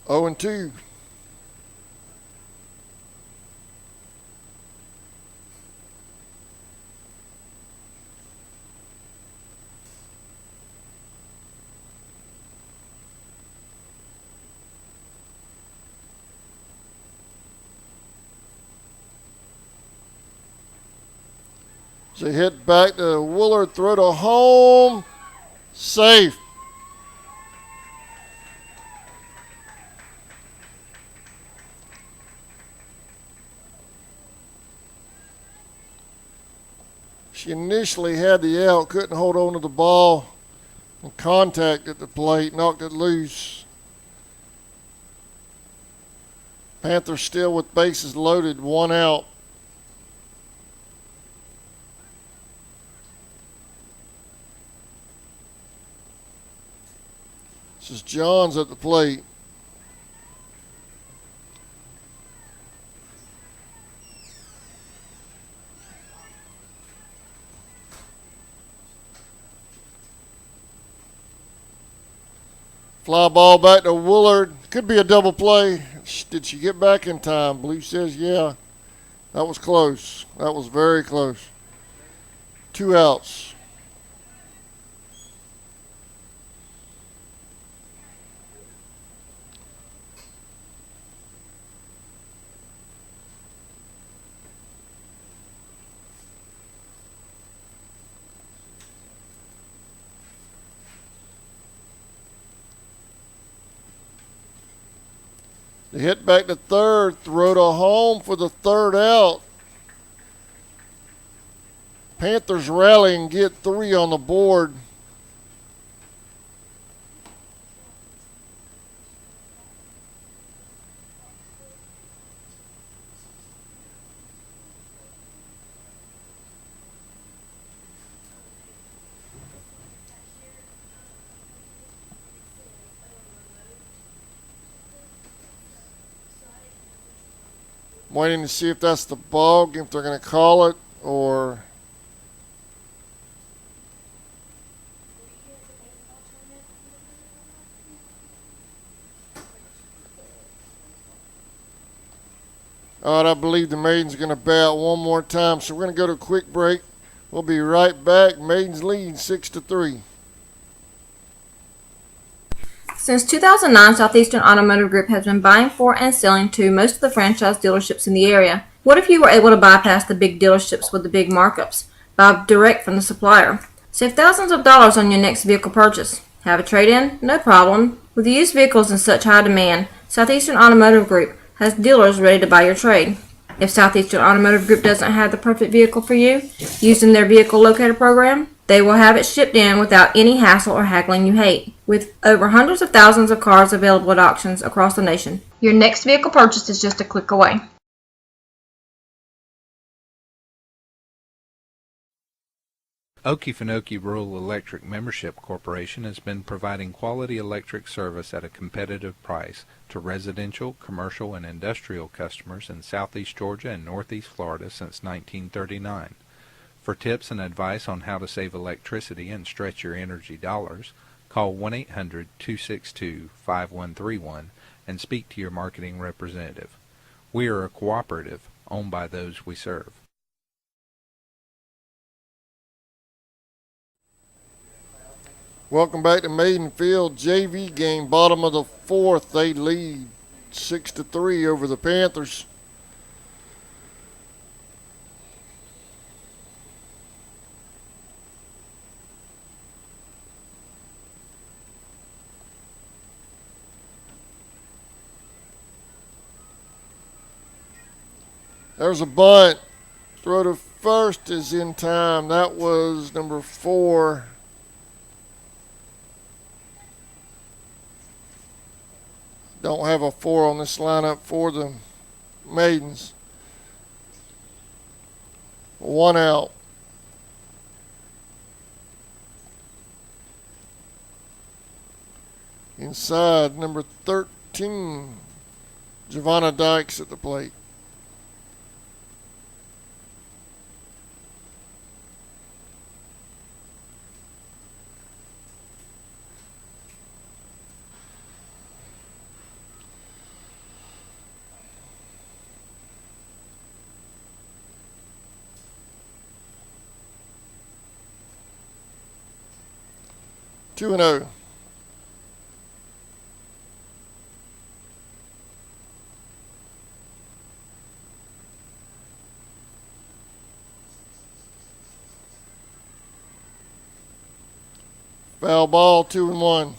Oh and 2. So hit back to Willard, throw to home, safe. She initially had the out, couldn't hold on to the ball, and contact at the plate, knocked it loose. Panthers still with bases loaded, 1 out. This is Johns at the plate. Fly ball back to Woolard. Could be a double play. Did she get back in time? Blue says yeah. That was close. That was very close. 2 outs. They hit back to third, throw to home for the 3rd out. Panthers rally and get 3 on the board. Waiting to see if that's the ball game, if they're going to call it, or all right, I believe the Maidens are going to bat one more time, so we're going to go to a quick break. We'll be right back. Maidens lead 6-3. Since 2009, Southeastern Automotive Group has been buying for and selling to most of the franchise dealerships in the area. What if you were able to bypass the big dealerships with the big markups? Buy direct from the supplier. Save thousands of dollars on your next vehicle purchase. Have a trade-in? No problem. With used vehicles in such high demand, Southeastern Automotive Group has dealers ready to buy your trade. If Southeastern Automotive Group doesn't have the perfect vehicle for you, using their vehicle locator program, they will have it shipped in without any hassle or haggling you hate. With over hundreds of thousands of cars available at auctions across the nation, your next vehicle purchase is just a click away. Okefenokee Rural Electric Membership Corporation has been providing quality electric service at a competitive price to residential, commercial, and industrial customers in southeast Georgia and northeast Florida since 1939. For tips and advice on how to save electricity and stretch your energy dollars, call 1-800-262-5131 and speak to your marketing representative. We are a cooperative owned by those we serve. Welcome back to Maidens Field. JV game, bottom of the 4th. They lead 6-3 over the Panthers. There's a bunt. Throw to first is in time. That was number 4. Don't have a 4 on this lineup for the Maidens. 1 out. Inside, number 13, Giovanna Dykes at the plate. Two and 0. Foul ball, 2 and 1.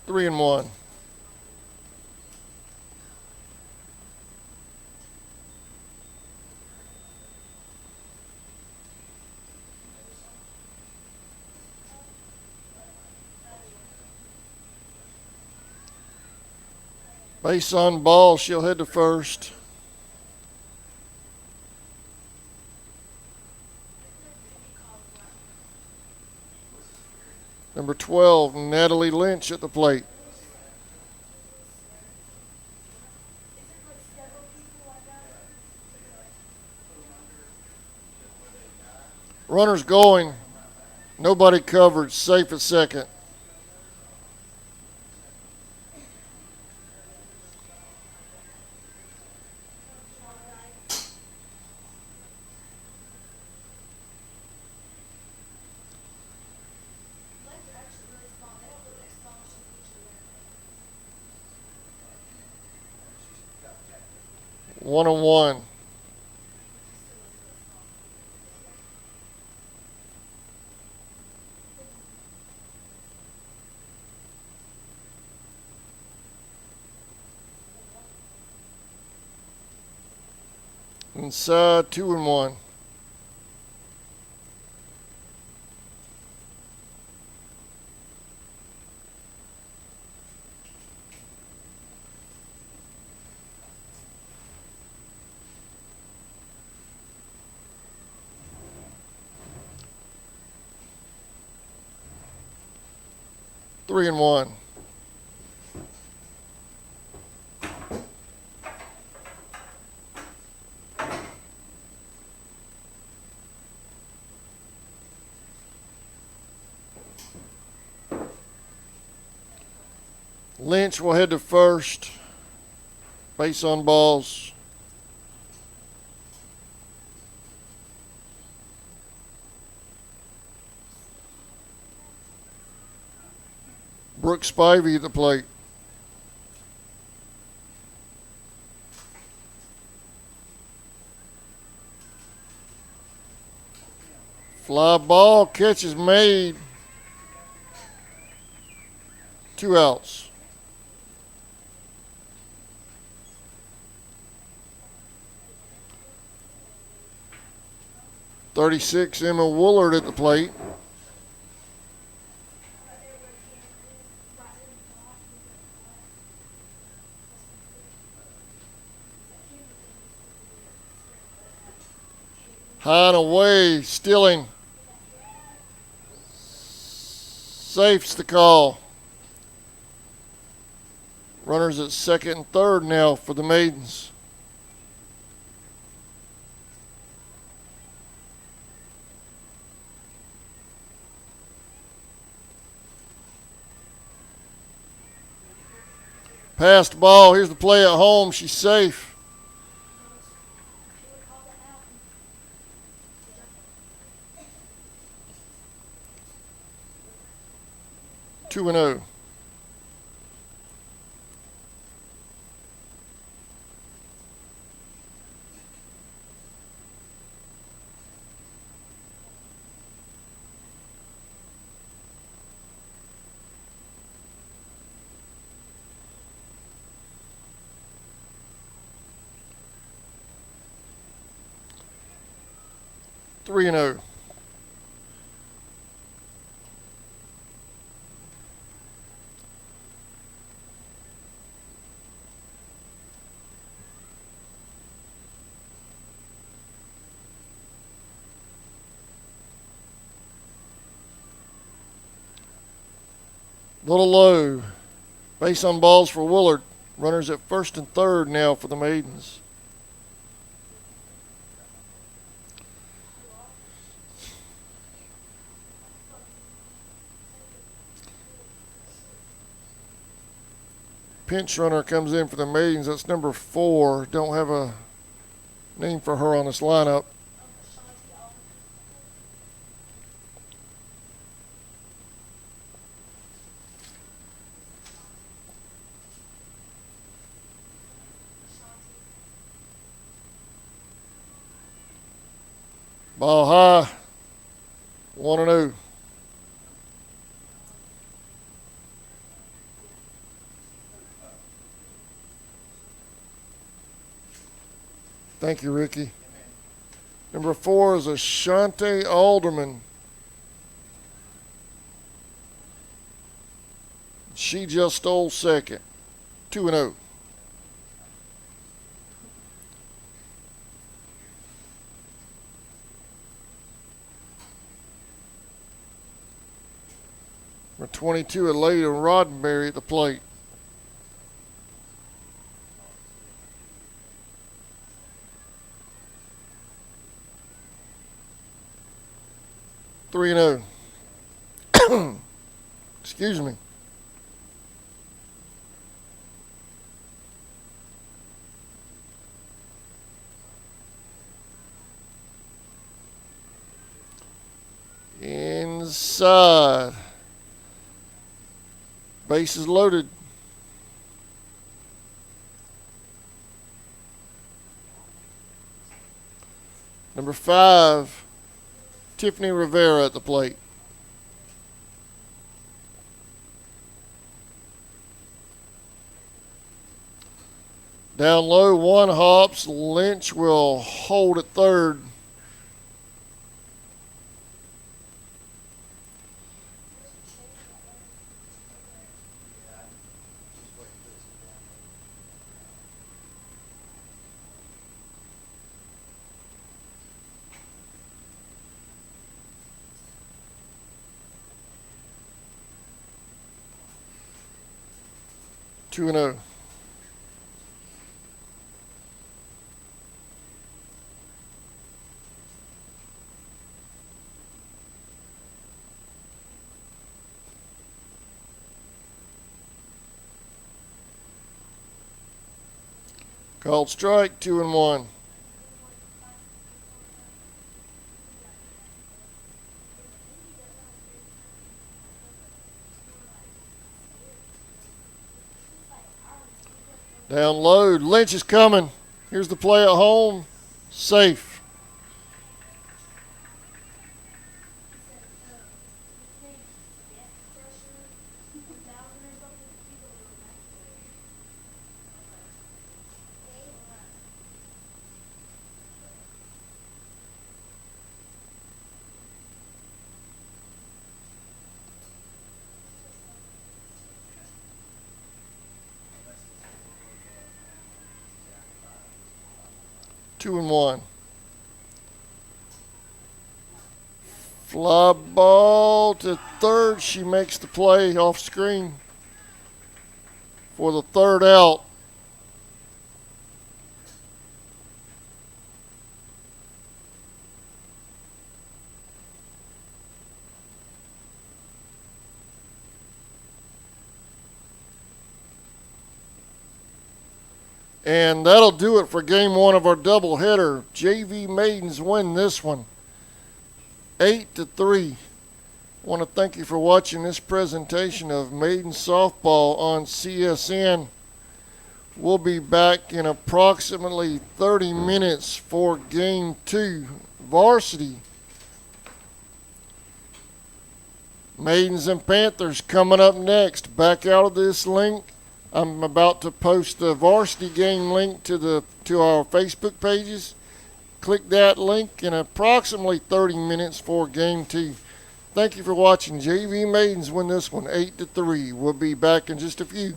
Three and 1. Base on ball, she'll head to first. Number 12, Natalie Lynch at the plate. Runners going. Nobody covered. Safe at second. One and one. Inside 2-1. Three and one. Lynch will head to first. Base on balls. Brooke Spivey at the plate. Fly ball, catch is made. 2 outs. '36, Emma Woolard at the plate. High and away, stealing. Safe's the call. Runners at second and third now for the Maidens. Passed ball. Here's the play at home. She's safe. Two and 0. Three and 0. Little low. Base on balls for Woolard. Runners at first and third now for the Maidens. Pinch runner comes in for the Maidens. That's number 4. Don't have a name for her on this lineup. Ball high. 1 and 0. Thank you, Ricky. Number 4 is Ashante Alderman. She just stole second. 2 and 0. Number 22, Aleida Roddenberry at the plate. Three and 0. Excuse me. Inside. Bases loaded. Number 5, Tiffany Rivera at the plate. Down low, 1 hops. Lynch will hold at third. Two and 0. Called strike, 2 and 1. Down low, Lynch is coming. Here's the play at home. Safe. Two and 1. Fly ball to third. She makes the play off screen for the third out. And that'll do it for game 1 of our doubleheader. JV Maidens win this one 8-3. I want to thank you for watching this presentation of Maidens softball on CSN. We'll be back in approximately 30 minutes for game 2, varsity. Maidens and Panthers coming up next. Back out of this link. I'm about to post the varsity game link to our Facebook pages. Click that link in approximately 30 minutes for game 2. Thank you for watching. JV Maidens win this one 8-3. We'll be back in just a few.